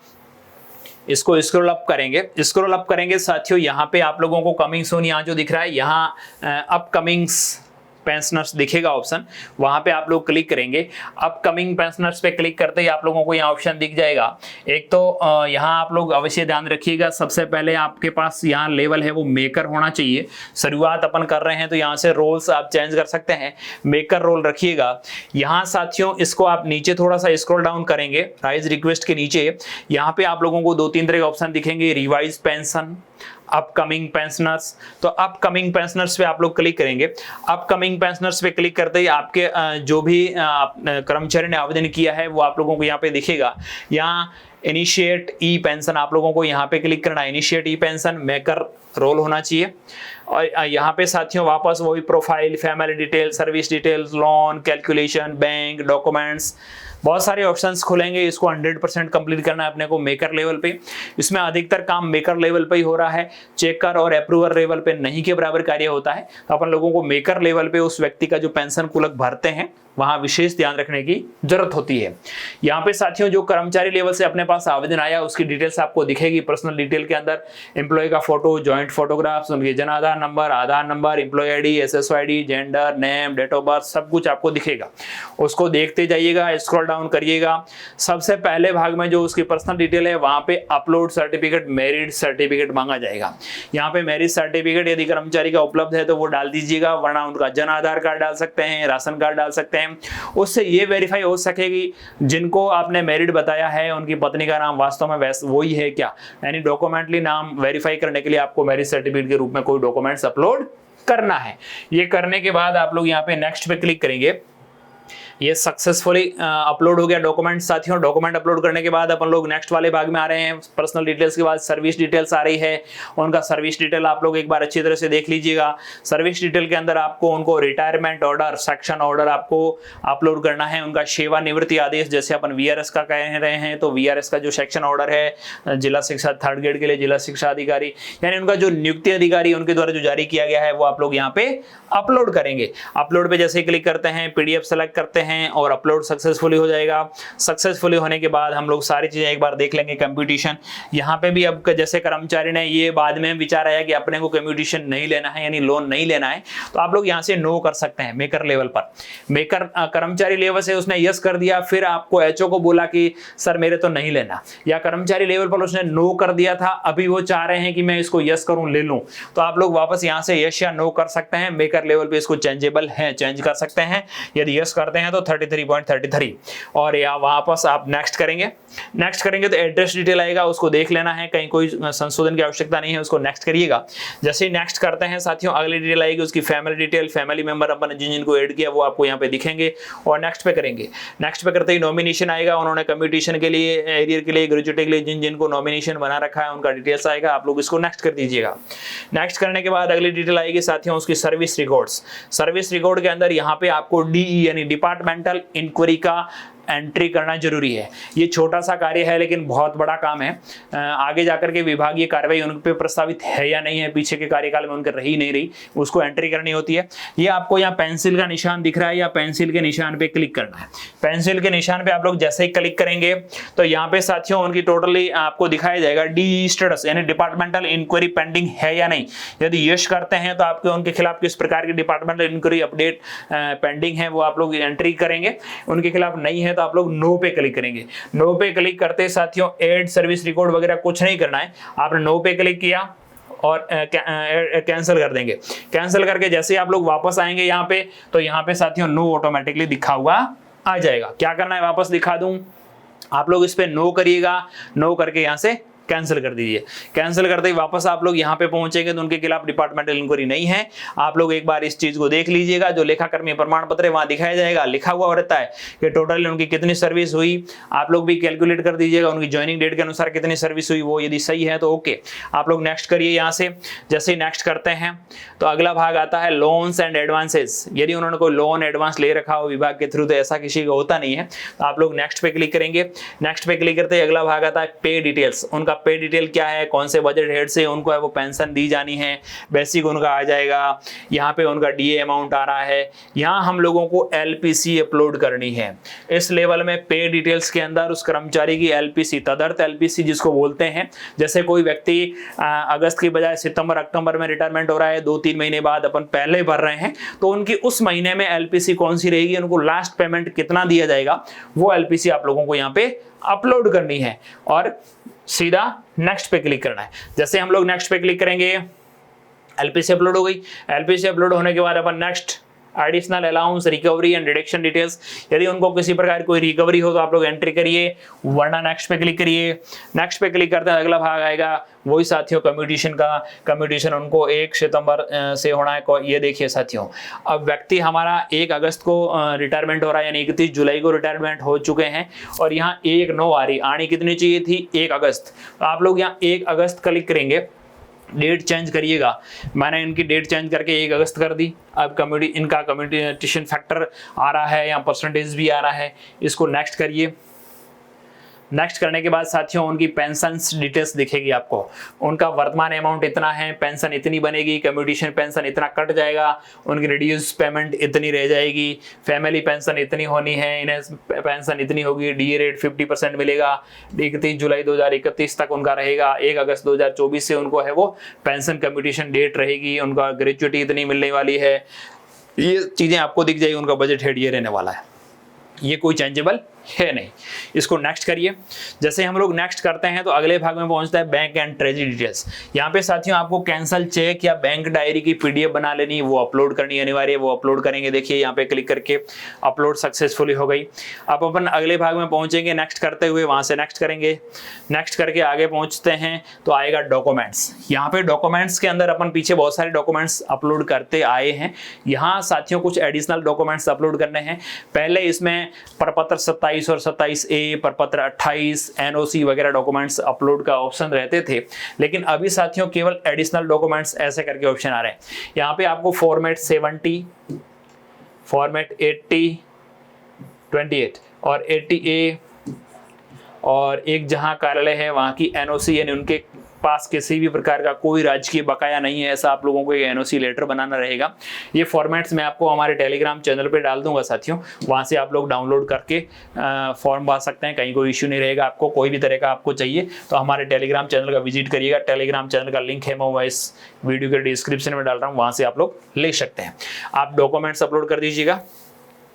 इसको स्क्रॉल अप करेंगे साथियों। यहाँ पे आप लोगों को कमिंग सून यहाँ जो दिख रहा है, यहाँ अपकमिंग्स पेंशनर्स दिखेगा ऑप्शन, वहां पे आप लोग क्लिक करेंगे। अपकमिंग पेंशनर्स पे क्लिक करते ही आप लोगों को यहाँ ऑप्शन दिख जाएगा। एक तो यहाँ आप लोग अवश्य ध्यान रखिएगा, सबसे पहले आपके पास यहाँ लेवल है वो मेकर होना चाहिए। शुरुआत अपन कर रहे हैं तो यहाँ से रोल्स आप चेंज कर सकते हैं, मेकर रोल रखिएगा। यहाँ साथियों इसको आप नीचे थोड़ा सा स्क्रॉल डाउन करेंगे, राइज रिक्वेस्ट के नीचे यहाँ पे आप लोगों को 2-3 तरह के ऑप्शन दिखेंगे, रिवाइज पेंशन, अपकमिंग पेंशनर्स। तो अपकमिंग पेंशनर्स पे आप लोग क्लिक करेंगे। अपकमिंग पेंशनर्स पे क्लिक करते ही आपके जो भी कर्मचारी ने आवेदन किया है वो आप लोगों को यहाँ पे दिखेगा। यहाँ इनिशिएट ई पेंशन आप लोगों को यहाँ पे क्लिक करना है। इनिशिएट ई पेंशन मेकर रोल होना चाहिए। और यहाँ पे साथियों वापस वही profile, family detail, service details, loan calculation, bank documents, बहुत सारे ऑप्शंस खुलेंगे। इसको 100% कंप्लीट करना है अपने को मेकर लेवल पे। इसमें अधिकतर काम मेकर लेवल पे ही हो रहा है, चेकर और अप्रूवर लेवल पे नहीं के बराबर कार्य होता है। तो अपन लोगों को मेकर लेवल पे उस व्यक्ति का जो पेंशन कुलक भरते हैं वहां विशेष ध्यान रखने की जरूरत होती है। यहाँ पे साथियों जो कर्मचारी लेवल से अपने पास आवेदन आया उसकी डिटेल्स आपको दिखेगी। पर्सनल डिटेल के अंदर एम्प्लॉय का फोटो, ज्वाइंट फोटोग्राफ्स, उनके Jan Aadhaar number, employ ID, SSID, gender, name, date of birth, सब कुछ आपको दिखेगा। उसको देखते जाइएगा, स्क्रॉल डाउन करिएगा। सबसे पहले भाग में जो उसकी पर्सनल डिटेल है वहां पे अपलोड सर्टिफिकेट, मैरिड सर्टिफिकेट मांगा जाएगा। यहाँ पे मैरिज सर्टिफिकेट यदि कर्मचारी का उपलब्ध है तो वो डाल दीजिएगा, वरना उनका जन आधार कार्ड डाल सकते हैं, राशन कार्ड डाल सकते हैं। उससे ये वेरीफाई हो सकेगी जिनको आपने मैरिड बताया है उनकी पत्नी का नाम वास्तव में वही है क्या, यानी डॉक्यूमेंटली नाम वेरीफाई करने के लिए आपको मैरिज सर्टिफिकेट के रूप में कोई डॉक्यूमेंट्स अपलोड करना है। ये करने के बाद आप लोग यहाँ पे नेक्स्ट पे क्लिक करेंगे। ये सक्सेसफुली अपलोड हो गया डॉक्यूमेंट साथियों। डॉक्यूमेंट अपलोड करने के बाद अपन लोग नेक्स्ट वाले भाग में आ रहे हैं। पर्सनल डिटेल्स के बाद सर्विस डिटेल्स आ रही है। उनका सर्विस डिटेल आप लोग एक बार अच्छी तरह से देख लीजिएगा। सर्विस डिटेल के अंदर आपको उनको रिटायरमेंट ऑर्डर, सेक्शन ऑर्डर आपको अपलोड करना है। उनका सेवानिवृत्ति आदेश, जैसे अपन वीआरएस का कह रहे हैं तो वीआरएस का जो सेक्शन ऑर्डर है जिला शिक्षा 3rd ग्रेड के लिए जिला शिक्षा अधिकारी, यानी उनका जो नियुक्ति अधिकारी उनके द्वारा जो जारी किया गया है वो आप लोग यहाँ पे अपलोड करेंगे। अपलोड पे जैसे क्लिक करते हैं, पीडीएफ सेलेक्ट करते हैं, हैं और अपलोड सक्सेसफुली हो जाएगा। सक्सेसफुली होने के बाद हम लोग सारी चीज़ें एक बार देख लेंगे। कंप्यूटेशन यहाँ पे भी अब जैसे कर्मचारी ने ये बाद में विचार आया कि अपने को कंप्यूटेशन नहीं लेना है यानी लोन नहीं लेना है, तो आप लोग यहाँ से नो कर सकते हैं मेकर लेवल पर। मेकर कर्मचारी लेवल से उसने यस कर दिया, फिर आपको एचओ को बोला कि सर मेरे तो नहीं लेना, या कर्मचारी लेवल पर उसने नो कर दिया था, अभी वो चाह रहे हैं कि मैं इसको यस करूं ले लूं, तो आप लोग वापस यहां से यस या नो कर सकते हैं। मेकर लेवल पे इसको चेंजेबल है, चेंज कर सकते हैं। यदि यस करते हैं तो 33.33 और या वापस आप नेक्स्ट करेंगे। नेक्स्ट करेंगे तो एड्रेस डिटेल आएगा, उसको देख लेना है, कहीं कोई संशोधन की आवश्यकता नहीं है, उसको नेक्स्ट करिएगा। जैसे ही नेक्स्ट करते हैं साथियों, अगली डिटेल आएगी उसकी फैमिली डिटेल, फैमिली मेंबर अपन जिनको ऐड किया वो आपको यहाँ पे दिखेंगे और नेक्स्ट पे करेंगे। नेक्स्ट पे करते ही नॉमिनेशन आएगा, उन्होंने कम्युनिकेशन के लिए, एरियर के लिए, ग्रेजुएटी के लिए जिनको नॉमिनेशन बना रखा है उनका डिटेल्स आएगा, आप लोग इसको नेक्स्ट कर दीजिएगा। नेक्स्ट करने के बाद अगली डिटेल आएगी साथियों उसकी सर्विस रिकॉर्ड्स। सर्विस रिकॉर्ड के अंदर यहाँ पे आपको डीई यानी डिपार्टमेंटल इंक्वायरी का एंट्री करना जरूरी है। ये छोटा सा कार्य है लेकिन बहुत बड़ा काम है। आगे जाकर के विभागीय कार्रवाई उन पे प्रस्तावित है या नहीं है, पीछे के कार्यकाल में उनके रही नहीं रही, उसको एंट्री करनी होती है। ये आपको यहाँ पेंसिल का निशान दिख रहा है, या पेंसिल के निशान पे क्लिक करना है। पेंसिल के निशान पे आप लोग जैसे ही क्लिक करेंगे तो यहाँ पे साथियों उनकी टोटली आपको दिखाया जाएगा डी स्टेटस यानी डिपार्टमेंटल इंक्वायरी पेंडिंग है या नहीं। यदि यश करते हैं तो आपके उनके खिलाफ किस प्रकार की डिपार्टमेंटल इंक्वायरी अपडेट पेंडिंग है वो आप लोग एंट्री करेंगे। उनके खिलाफ नहीं है तो आप लोग नो पे क्लिक करेंगे। नो पे क्लिक करते साथियों ऐड सर्विस रिकॉर्ड वगैरह कुछ नहीं करना है, आपने नो पे क्लिक किया और कैंसिल कर देंगे। कैंसिल करके जैसे आप लोग वापस आएंगे यहाँ पे, तो यहाँ पे साथियों नो ऑटोमेटिकली दिखा हुआ आ जाएगा। क्या करना है वापस दिखा दूं, आप लोग इस पे नो करिएगा, नो करके यहाँ से कैंसिल कर दीजिए। कैंसिल करते ही वापस आप लोग यहाँ पे पहुंचेंगे तो उनके खिलाफ डिपार्टमेंटल इंक्वायरी नहीं है। आप लोग एक बार इस चीज को देख लीजिएगा, जो लेखाकर्मी प्रमाण पत्र है वहां दिखाया जाएगा, लिखा हुआ रहता है कि टोटल उनकी कितनी सर्विस हुई। आप लोग भी कैलकुलेट कर दीजिएगा उनकी ज्वाइनिंग डेट के अनुसार कितनी सर्विस हुई, वो यदि सही है तो ओके। आप लोग नेक्स्ट करिए यहाँ से। जैसे ही नेक्स्ट करते हैं तो अगला भाग आता है लोन्स एंड एडवांसेस। यदि उन्होंने कोई लोन एडवांस ले रखा हो विभाग के थ्रू, तो ऐसा किसी का होता नहीं है, तो आप लोग नेक्स्ट पे क्लिक करेंगे। नेक्स्ट पे क्लिक करते ही अगला भाग आता है पे डिटेल्स। उनका पे डिटेल क्या है, कौन से बजट हेड से उनको है वो पेंशन दी जानी है, बेसिक उनका आ जाएगा। यहाँ पे उनका डीए अमाउंट आ रहा है। यहाँ हम लोगों को एलपीसी अपलोड करनी है। इस लेवल में पे डिटेल्स के अंदर उस कर्मचारी की एलपीसी, तदर्थ एलपीसी जिसको बोलते हैं, जैसे कोई व्यक्ति अगस्त की बजाय सितंबर अक्टूबर में रिटायरमेंट हो रहा है, 2-3 महीने बाद अपन पहले भर रहे हैं, तो उनकी उस महीने में एलपीसी कौन सी रहेगी, उनको लास्ट पेमेंट कितना दिया जाएगा, वो एलपीसी आप लोगों को यहाँ पे अपलोड करनी है और सीधा नेक्स्ट पे क्लिक करना है। जैसे हम लोग नेक्स्ट पे क्लिक करेंगे, एलपीसी अपलोड हो गई। एलपीसी अपलोड होने के बाद अपन next additional allowance recovery and deduction details, यदि उनको किसी प्रकार कोई रिकवरी हो तो आप लोग एंट्री करिए, वरना नेक्स्ट पे क्लिक करिए। नेक्स्ट पे क्लिक करते हैं अगला भाग आएगा वही साथियों कम्युटेशन का। कम्युटेशन उनको 1 सितंबर से होना है। ये देखिए साथियों, अब व्यक्ति हमारा 1 अगस्त को रिटायरमेंट हो रहा है, यानी 31 जुलाई को रिटायरमेंट हो चुके हैं और यहाँ 1/9 आ रही, आनी कितनी चाहिए थी 1 अगस्त। तो आप लोग यहाँ 1 अगस्त क्लिक करेंगे, डेट चेंज करिएगा। मैंने इनकी डेट चेंज करके 1 अगस्त कर दी। अब इनका कम्युटेशन फैक्टर आ रहा है या परसेंटेज भी आ रहा है, इसको नेक्स्ट करिए। नेक्स्ट करने के बाद साथियों उनकी पेंशन डिटेल्स दिखेगी आपको। उनका वर्तमान अमाउंट इतना है, पेंशन इतनी बनेगी, कम्युटेशन पेंशन इतना कट जाएगा, उनकी रिड्यूस पेमेंट इतनी रह जाएगी, फैमिली पेंशन इतनी होनी है, इन्हें पेंशन इतनी होगी, डीए रेट 50% मिलेगा, 31 जुलाई 2031 तक उनका रहेगा, 1 अगस्त 2024 से उनको है वो पेंशन कम्युटेशन डेट रहेगी, उनका ग्रेजुएटी इतनी मिलने वाली है, ये चीज़ें आपको दिख जाएगी। उनका बजट हेड ये रहने वाला है, ये कोई चेंजेबल है नहीं। इसको नेक्स्ट करिए। जैसे हम लोग नेक्स्ट करते हैं तो अगले भाग में पहुंचता है बैंक एंड ट्रेजरी डिटेल्स। यहाँ पे साथियों आपको कैंसल चेक या बैंक डायरी की पीडीएफ बना लेनी, वो अपलोड करनी अनिवार्य है, वो अपलोड करेंगे। देखिए यहाँ पे क्लिक करके अपलोड सक्सेसफुली हो गई। अब अपन अगले भाग में पहुंचेंगे नेक्स्ट करते हुए, वहां से नेक्स्ट करेंगे। नेक्स्ट करके आगे पहुंचते हैं तो आएगा डॉक्यूमेंट्स। यहाँ पे डॉक्यूमेंट्स के अंदर अपन पीछे बहुत सारे डॉक्यूमेंट्स अपलोड करते आए हैं, यहाँ साथियों कुछ एडिशनल डॉक्यूमेंट्स अपलोड करने हैं। पहले इसमें प्रपत्र 27 और 27A, प्रपत्र 28, एनओसी वगैरह डॉक्यूमेंट्स अपलोड का ऑप्शन रहते थे, लेकिन अभी साथियों केवल एडिशनल डॉक्यूमेंट्स ऐसे करके ऑप्शन आ रहे हैं। यहाँ पे आपको फॉर्मेट 70, फॉर्मेट 80, 28 और 80A और एक जहां कार्यालय है वहां की एनओसी यानी उनके पास किसी भी प्रकार का कोई राजकीय बकाया नहीं है, ऐसा आप लोगों को एक NOC लेटर बनाना रहेगा। ये फॉर्मेट्स मैं आपको हमारे टेलीग्राम चैनल पे डाल दूंगा साथियों, वहाँ से आप लोग डाउनलोड करके फॉर्म भर सकते हैं, कहीं कोई इश्यू नहीं रहेगा। आपको कोई भी तरह का आपको चाहिए तो हमारे टेलीग्राम चैनल का विजिट करिएगा। टेलीग्राम चैनल का लिंक है मैं इस वीडियो के डिस्क्रिप्शन में डाल रहा हूँ, वहाँ से आप लोग ले सकते हैं। आप डॉक्यूमेंट्स अपलोड कर दीजिएगा।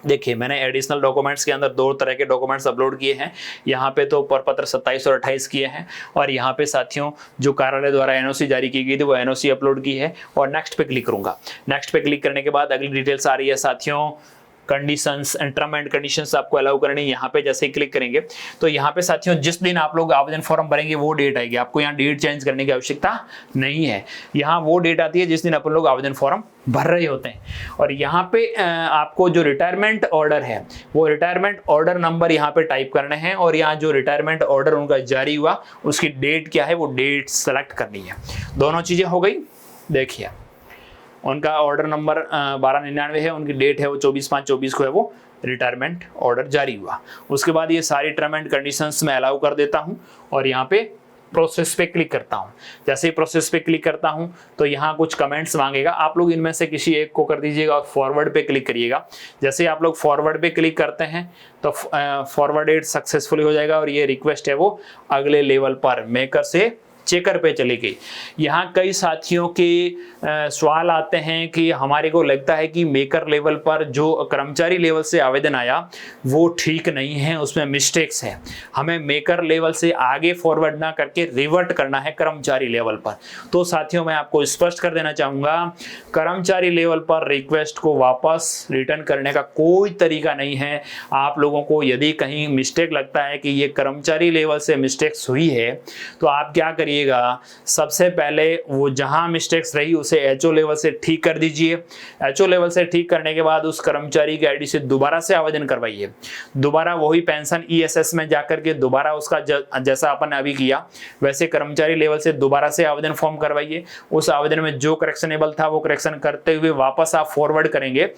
देखिए मैंने एडिशनल डॉक्यूमेंट्स के अंदर 2 तरह के डॉक्यूमेंट्स अपलोड किए हैं। यहाँ पे तो प्रपत्र 27 और 28 किए हैं, और यहाँ पे साथियों जो कार्यालय द्वारा NOC जारी की गई थी वो NOC अपलोड की है। और नेक्स्ट पे क्लिक करूंगा। नेक्स्ट पे क्लिक करने के बाद अगली डिटेल्स आ रही है साथियों, conditions and term and conditions आपको अलाउ करनी है। यहाँ पे जैसे ही क्लिक करेंगे तो यहाँ पे साथियों जिस दिन आप लोग आवेदन फॉर्म भरेंगे वो डेट आएगी। आपको यहाँ डेट चेंज करने की आवश्यकता नहीं है। यहाँ वो डेट आती है जिस दिन अपन लोग आवेदन फॉर्म भर रहे होते हैं। और यहाँ पे आपको जो रिटायरमेंट ऑर्डर है वो रिटायरमेंट ऑर्डर नंबर यहाँ पे टाइप करने हैं, और यहाँ जो रिटायरमेंट ऑर्डर उनका जारी हुआ उसकी डेट क्या है वो डेट सेलेक्ट करनी है। दोनों चीजें हो गई। देखिए उनका ऑर्डर नंबर 1299 है, उनकी डेट है वो 24/5/24 को है वो रिटायरमेंट ऑर्डर जारी हुआ। उसके बाद ये सारी टर्म एंड कंडीशंस मैं अलाउ कर देता हूँ और यहाँ पे प्रोसेस पे क्लिक करता हूँ। जैसे ही प्रोसेस पे क्लिक करता हूँ तो यहाँ कुछ कमेंट्स मांगेगा, आप लोग इनमें से किसी एक को कर दीजिएगा और फॉरवर्ड पे क्लिक करिएगा। जैसे ही आप लोग फॉरवर्ड पे क्लिक करते हैं तो फॉरवर्डेड सक्सेसफुली हो जाएगा, और ये रिक्वेस्ट है वो अगले लेवल पर मेकर से चेकर पे चली गई। यहाँ कई साथियों के सवाल आते हैं कि हमारे को लगता है कि मेकर लेवल पर जो कर्मचारी लेवल से आवेदन आया वो ठीक नहीं है, उसमें मिस्टेक्स है, हमें मेकर लेवल से आगे फॉरवर्ड ना करके रिवर्ट करना है कर्मचारी लेवल पर। तो साथियों मैं आपको स्पष्ट कर देना चाहूँगा, कर्मचारी लेवल पर रिक्वेस्ट को वापस रिटर्न करने का कोई तरीका नहीं है। आप लोगों को यदि कहीं मिस्टेक लगता है कि ये कर्मचारी लेवल से मिस्टेक्स हुई है तो आप क्या करिए, सबसे पहले वो जहां मिस्टेक्स रही उसे HO लेवल से ठीक कर दीजिए। HO लेवल से ठीक करने के बाद उस कर्मचारी की आईडी से दोबारा से आवेदन करवाइए। दोबारा वही पेंशन ESS में जाकर के दोबारा उसका जैसा अपन ने अभी किया वैसे कर्मचारी लेवल से दोबारा से आवेदन फॉर्म करवाइए। उस आवेदन में जो करेक्शनेबल था वो करेक्शन करते हुए वापस आप फॉरवर्ड करेंगे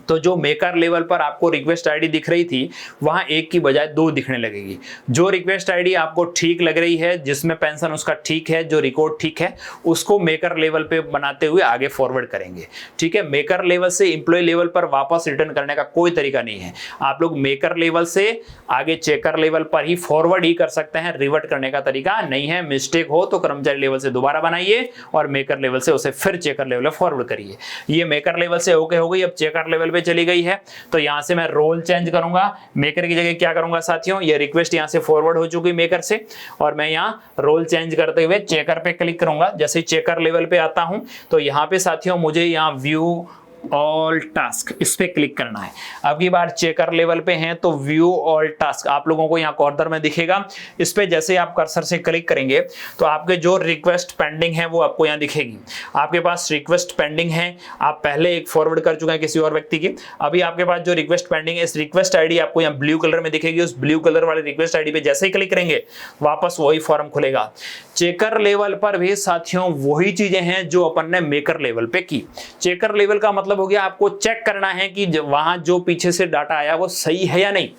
तो जो मेकर लेवल पर आपको रिक्वेस्ट आईडी दिख रही थी वहां 1 की बजाय 2 दिखने लगेगी। जो रिक्वेस्ट आईडी आपको ठीक लग रही है, जिसमें पेंशन उसका ठीक है, जो रिकॉर्ड ठीक है, उसको मेकर लेवल पे बनाते हुए आगे फॉरवर्ड करेंगे। ठीक है, मेकर लेवल से एम्प्लॉय लेवल पर वापस रिटर्न करने का कोई तरीका नहीं है। आप लोग मेकर लेवल से आगे चेकर लेवल पर ही फॉरवर्ड ही कर सकते हैं, रिवर्ट करने का तरीका नहीं है। मिस्टेक हो तो कर्मचारी लेवल से दोबारा बनाइए और मेकर लेवल से उसे फिर चेकर लेवल पर फॉरवर्ड करिए। ये मेकर लेवल से ओके हो गई। अब चेकर लेवल पे चली गई है तो यहां से मैं रोल चेंज करूंगा। मेकर की जगह क्या करूंगा साथियों, ये रिक्वेस्ट यहां से फॉरवर्ड हो चुकी मेकर से, और मैं यहां रोल चेंज करते हुए चेकर पे क्लिक करूंगा। जैसे चेकर लेवल पे आता हूं तो यहां पे साथियों मुझे यहां व्यू ऑल टास्क इस पे क्लिक करना है। अब की बार चेकर लेवल पे हैं तो व्यू ऑल टास्क आप लोगों को यहाँ कॉर्नर में दिखेगा। इस पे जैसे आप कर्सर से क्लिक करेंगे तो आपके जो रिक्वेस्ट पेंडिंग है वो आपको यहाँ दिखेगी। आपके पास रिक्वेस्ट पेंडिंग है, आप पहले एक फॉरवर्ड कर चुके हैं किसी और व्यक्ति की, अभी आपके पास जो रिक्वेस्ट पेंडिंग है इस रिक्वेस्ट आईडी आपको यहाँ ब्लू कलर में दिखेगी। उस ब्लू कलर वाले रिक्वेस्ट आईडी पे जैसे ही क्लिक करेंगे वापस वही फॉर्म खुलेगा। चेकर लेवल पर भी साथियों वही चीजें हैं जो अपन ने मेकर लेवल पे की। चेकर लेवल का मतलब हो गया आपको चेक करना है कि वहां जो पीछे से डाटा आया वो सही है या नहीं।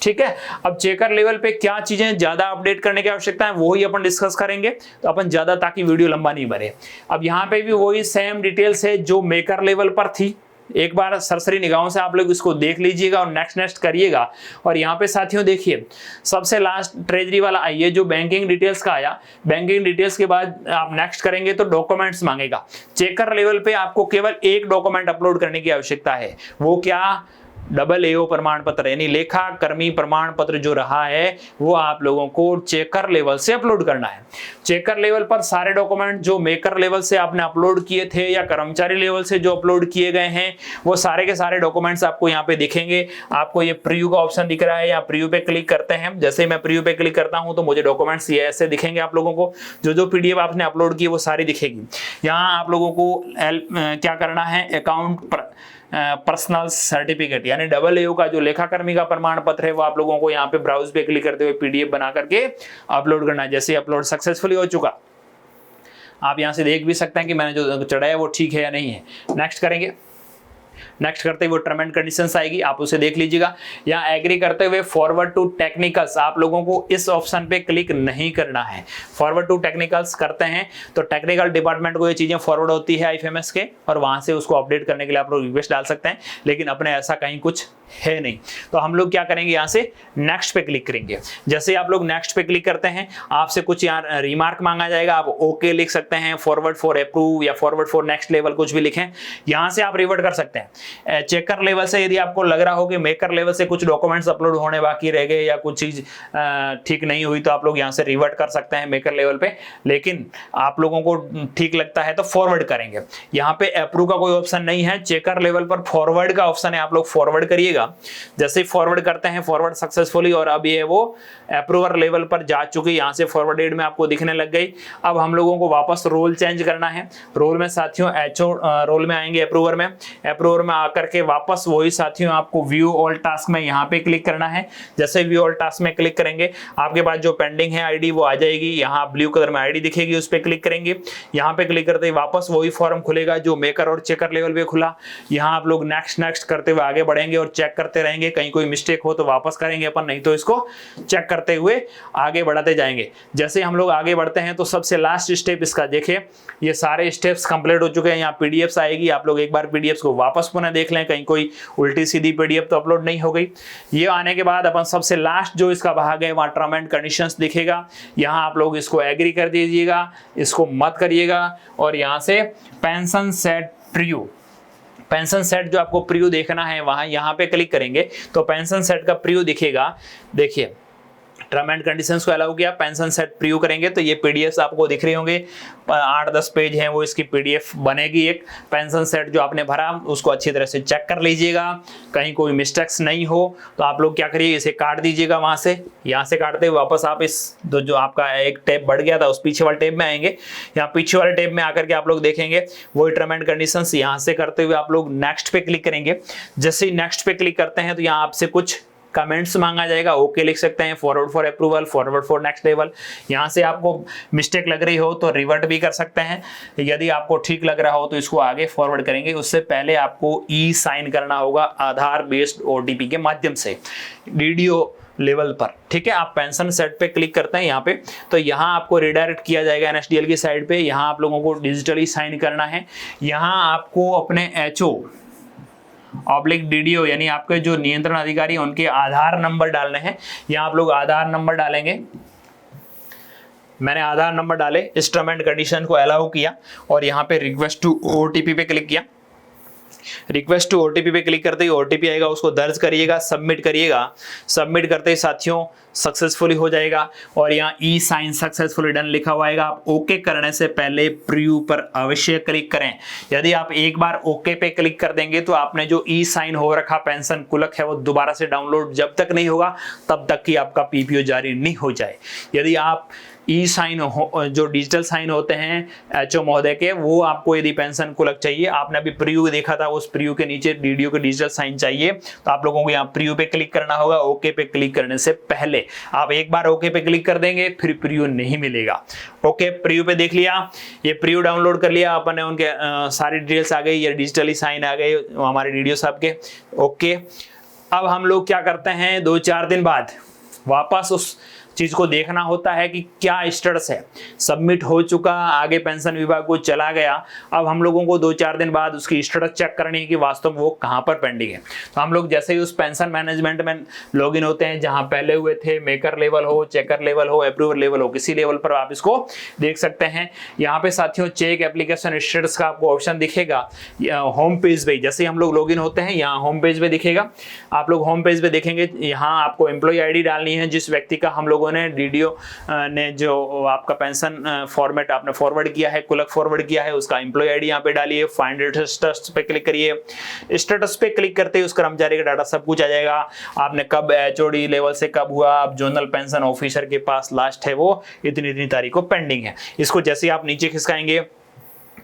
ठीक है, अब चेकर लेवल पे क्या चीजें ज्यादा अपडेट करने की आवश्यकता है वो ही अपन डिस्कस करेंगे, तो अपन ज्यादा ताकि वीडियो लंबा नहीं बने। अब यहाँ पे भी वही सेम डिटेल्स है जो मेकर लेवल पर थी। एक बार सरसरी निगाहों से आप लोग इसको देख लीजिएगा और नेक्स्ट करिएगा। और यहाँ पे साथियों देखिए सबसे लास्ट ट्रेजरी वाला आइए जो बैंकिंग डिटेल्स का आया। बैंकिंग डिटेल्स के बाद आप नेक्स्ट करेंगे तो डॉक्यूमेंट्स मांगेगा। चेकर लेवल पे आपको केवल एक डॉक्यूमेंट अपलोड करने की आवश्यकता है, वो क्या, AAO प्रमाण पत्र यानी लेखा कर्मी प्रमाण पत्र जो रहा है वो आप लोगों को चेकर लेवल से अपलोड करना है। चेकर लेवल पर सारे डॉक्यूमेंट जो मेकर लेवल से आपने अपलोड किए थे या कर्मचारी लेवल से जो अपलोड किए गए हैं वो सारे के सारे डॉक्यूमेंट्स आपको यहाँ पे दिखेंगे। आपको ये प्रीव्यू का ऑप्शन दिख रहा है, या प्रीव्यू पे क्लिक करते हैं। जैसे मैं प्रीव्यू पे क्लिक करता हूँ तो मुझे डॉक्यूमेंट्स ये ऐसे दिखेंगे। आप लोगों को जो PDF आपने अपलोड की वो सारी दिखेगी। यहाँ आप लोगों को क्या करना है, अकाउंट पर्सनल सर्टिफिकेट यानी AAO का जो लेखाकर्मी का प्रमाण पत्र है वो आप लोगों को यहाँ पे ब्राउज पे क्लिक करते हुए PDF बना करके अपलोड करना है। जैसे अपलोड सक्सेसफुली हो चुका, आप यहाँ से देख भी सकते हैं कि मैंने जो चढ़ाया वो ठीक है या नहीं है। नेक्स्ट करेंगे। नेक्स्ट करते हुए टर्म एंड कंडीशंस आएगी, आप उसे देख लीजिएगा। यहाँ एग्री करते हुए फॉरवर्ड टू टेक्निकल्स, आप लोगों को इस ऑप्शन पे क्लिक नहीं करना है। फॉरवर्ड टू टेक्निकल्स करते हैं तो टेक्निकल डिपार्टमेंट को ये चीजें फॉरवर्ड होती है आईएफएमएस के, और वहां से उसको अपडेट करने के लिए आप लोग रिक्वेस्ट डाल सकते हैं, लेकिन अपने ऐसा कहीं कुछ है नहीं। तो हम लोग क्या करेंगे, यहाँ से नेक्स्ट पे क्लिक करेंगे। जैसे आप लोग नेक्स्ट पे क्लिक करते हैं, आपसे कुछ यहाँ रिमार्क मांगा जाएगा, आप ओके लिख सकते हैं, फॉरवर्ड फॉर अप्रूव या फॉरवर्ड फॉर नेक्स्ट लेवल कुछ भी लिखें, यहाँ से आप रिवर्ट कर सकते हैं। चेकर लेवल से यदि आपको लग रहा हो कि मेकर लेवल से कुछ डॉक्यूमेंट्स अपलोड होने बाकी रह गए या कुछ चीज ठीक नहीं हुई, तो आप लोग यहाँ से रिवर्ट कर सकते हैं मेकर लेवल पे, लेकिन आप लोगों को ठीक लगता है तो फॉरवर्ड करेंगे। यहाँ पे अप्रूव का कोई ऑप्शन नहीं है, चेकर लेवल पर फॉरवर्ड का ऑप्शन है, आप लोग फॉरवर्ड करिएगा। जैसे ही फॉरवर्ड करते हैं, फॉरवर्ड सक्सेसफुली, और अब ये वो अप्रूवर लेवल पर जा चुकी, यहां से फॉरवर्डेड में आपको दिखने लग गई। अब हम लोगों को वापस रोल चेंज करना है। रोल में साथियों एचओ रोल में आएंगे, अप्रूवर में आकर के वापस वही साथियों आपको व्यू ऑल टास्क में यहाँ पे क्लिक करना है। जैसे व्यू ऑल टास्क में क्लिक करेंगे, आपके पास जो पेंडिंग है आईडी वो आ जाएगी, यहाँ ब्लू कलर में आईडी दिखेगी, उस पर क्लिक करेंगे। यहाँ पे क्लिक करते ही वापस वही फॉर्म खुलेगा जो मेकर और चेकर लेवल पे खुला। यहाँ आप लोग नेक्स्ट करते हुए आगे बढ़ेंगे और चेक करते रहेंगे, कहीं कोई मिस्टेक हो तो वापस करेंगे अपन, नहीं तो इसको चेक करते हुए आगे बढ़ाते जाएंगे। जैसे हम लोग आगे बढ़ते हैं तो सबसे लास्ट स्टेप इसका देखिए, ये सारे स्टेप्स कंप्लीट हो चुके हैं। यहाँ पीडीएफ्स आएगी, आप लोग एक बार पीडीएफ्स को वापस पुनः देख लें, कहीं कोई उल्टी सीधी पीडीएफ तो अपलोड नहीं हो गई। ये आने के बाद अपन सबसे लास्ट जो इसका भाग है वहाँ टर्म एंड कंडीशंस दिखेगा, यहाँ आप लोग इसको एग्री कर दीजिएगा, इसको मत करिएगा, और यहाँ से pension set preview, pension set जो आपको प्रीव्यू देखना है वहां यहाँ पे क्लिक करेंगे तो पेंशन सेट का प्रीव्यू दिखेगा। देखिए टर्म एंड कंडीशंस को अलाउ किया, पेंशन सेट प्रीव्यू करेंगे तो ये पीडीएफ्स आपको दिख रहे होंगे, 8-10 पेज हैं, वो इसकी पीडीएफ बनेगी। एक पेंशन सेट जो आपने भरा उसको अच्छी तरह से चेक कर लीजिएगा, कहीं कोई मिस्टेक्स नहीं हो तो आप लोग क्या करिए, इसे काट दीजिएगा वहां से। यहाँ से काटते हुए वापस आप इस जो आपका एक टैब बढ़ गया था उस पीछे वाले टैब में आएंगे। यहाँ पीछे वाले टैब में आकर के आप लोग देखेंगे वही टर्म एंड कंडीशंस, यहाँ से करते हुए आप लोग नेक्स्ट पे क्लिक करेंगे। जैसे ही नेक्स्ट पे क्लिक करते हैं तो यहाँ आपसे कुछ कमेंट्स मांगा जाएगा, ओके लिख सकते हैं, forward for approval, forward for next level. यहाँ से आपको मिस्टेक लग रही हो तो रिवर्ट भी कर सकते हैं, यदि आपको ठीक लग रहा हो तो इसको आगे फॉरवर्ड करेंगे। उससे पहले आपको ई साइन करना होगा आधार बेस्ड ओटीपी के माध्यम से डीडीओ लेवल पर, ठीक है। आप पेंशन सेट पे क्लिक करते हैं यहाँ पे तो यहाँ आपको रिडायरेक्ट किया जाएगा एनएसडीएल की साइड पे। यहाँ आप लोगों को डिजिटली साइन करना है। यहाँ आपको अपने एचओ ऑब्लिक डीडीओ यानी आपके जो नियंत्रण अधिकारी हैं उनके आधार नंबर डालने हैं। यहाँ आप लोग आधार नंबर डालेंगे। मैंने आधार नंबर डाले, इस टर्म एंड कंडीशन को अलाउ किया और यहाँ पे रिक्वेस्ट टू ओटीपी पे क्लिक किया। रिक्वेस्ट टू ओटीपी पे क्लिक करते ही ओटीपी आएगा, उसको दर्ज करिएगा, सबमिट करिएगा। सबमिट करते ही साथियों सक्सेसफुली हो जाएगा और यहाँ ई साइन सक्सेसफुली डन लिखा हुआ आएगा। आप ओके करने से पहले प्रीव्यू पर अवश्य क्लिक करें। यदि आप एक बार ओके पे क्लिक कर देंगे तो आपने जो ई साइन हो रखा पेंशन कुलक है वो दोबारा से डाउनलोड जब तक नहीं होगा तब तक कि आपका पीपीओ जारी नहीं हो जाए। यदि आप ई साइन जो डिजिटल साइन होते हैं एचओ महोदय के, वो आपको यदि पेंशन कुलक चाहिए, आपने अभी प्रीव्यू देखा था, उस प्रीव्यू के नीचे डीडीओ के डिजिटल साइन चाहिए तो आप लोगों को यहाँ प्रीव्यू पे क्लिक करना होगा। ओके पे क्लिक करने से पहले आप एक बार ओके पे क्लिक कर देंगे फिर प्रीव्यू नहीं मिलेगा। ओके प्रीव्यू पे देख लिया, ये प्रीव्यू डाउनलोड कर लिया अपन ने, उनके सारी डिटेल्स आ गई, ये डिजिटली साइन आ गए हमारे डीडीओ साहब के। ओके अब हम लोग क्या करते हैं, 2-4 दिन बाद वापस उस चीज को देखना होता है कि क्या स्टेटस है, सबमिट हो चुका, आगे पेंशन विभाग को चला गया। अब हम लोगों को 2-4 दिन बाद उसकी स्टेटस चेक करनी है कि वास्तव में वो कहाँ पर पेंडिंग है। तो हम लोग जैसे ही उस पेंशन मैनेजमेंट में लॉगिन होते हैं, जहां पहले हुए थे, मेकर लेवल हो, चेकर लेवल हो, अप्रूवर लेवल हो, किसी लेवल पर आप इसको देख सकते हैं। यहाँ पे साथियों चेक एप्लीकेशन स्टेटस का आपको ऑप्शन दिखेगा होम पेज पे। जैसे हम लोग लॉगिन होते हैं यहाँ होम पेज पे दिखेगा, आप लोग होम पेज पे देखेंगे। यहाँ आपको एम्प्लॉय आईडी डालनी है, जिस व्यक्ति का हम लोगों ने डीडीओ ने जो आपका पेंशन फॉर्मेट आपने फॉरवर्ड किया है, कुलक फॉरवर्ड किया है, उसका एम्प्लॉय आईडी यहाँ पे डालिए। फाइंड स्टेटस पे क्लिक करिए। स्टेटस पे क्लिक करते ही उस कर्मचारी का डाटा सब कुछ आ जाएगा। आपने कब एचओडी लेवल से कब हुआ, अब जोनल पेंशन ऑफिसर के पास लास्ट है वो इतनी तारीख को पेंडिंग है। इसको जैसे आप नीचे खिसकाएंगे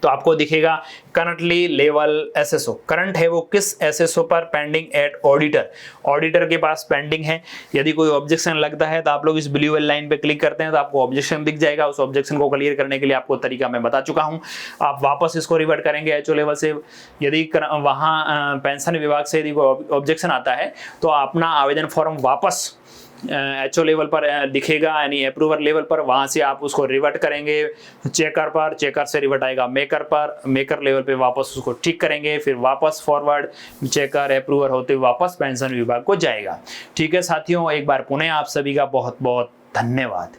तो आपको दिखेगा करंटली लेवल एसएसओ, करंट है वो किस एसएसओ पर, पेंडिंग एट ऑडिटर, ऑडिटर के पास पेंडिंग है। यदि कोई ऑब्जेक्शन लगता है तो आप लोग इस ब्लू वाली लाइन पे क्लिक करते हैं तो आपको ऑब्जेक्शन दिख जाएगा। उस ऑब्जेक्शन को क्लियर करने के लिए आपको तरीका मैं बता चुका हूं। आप वापस इसको रिवर्ट करेंगे एचओ लेवल से। यदि वहां पेंशन विभाग से यदि कोई ऑब्जेक्शन आता है तो अपना आवेदन फॉर्म वापस एचओ लेवल पर दिखेगा, यानी अप्रूवर लेवल पर, वहां से आप उसको रिवर्ट करेंगे चेकर पर, चेकर से रिवर्ट आएगा मेकर पर, मेकर लेवल पे वापस उसको ठीक करेंगे, फिर वापस फॉरवर्ड चेकर अप्रूवर होते हुए वापस पेंशन विभाग को जाएगा। ठीक है साथियों, एक बार पुनः आप सभी का बहुत बहुत धन्यवाद।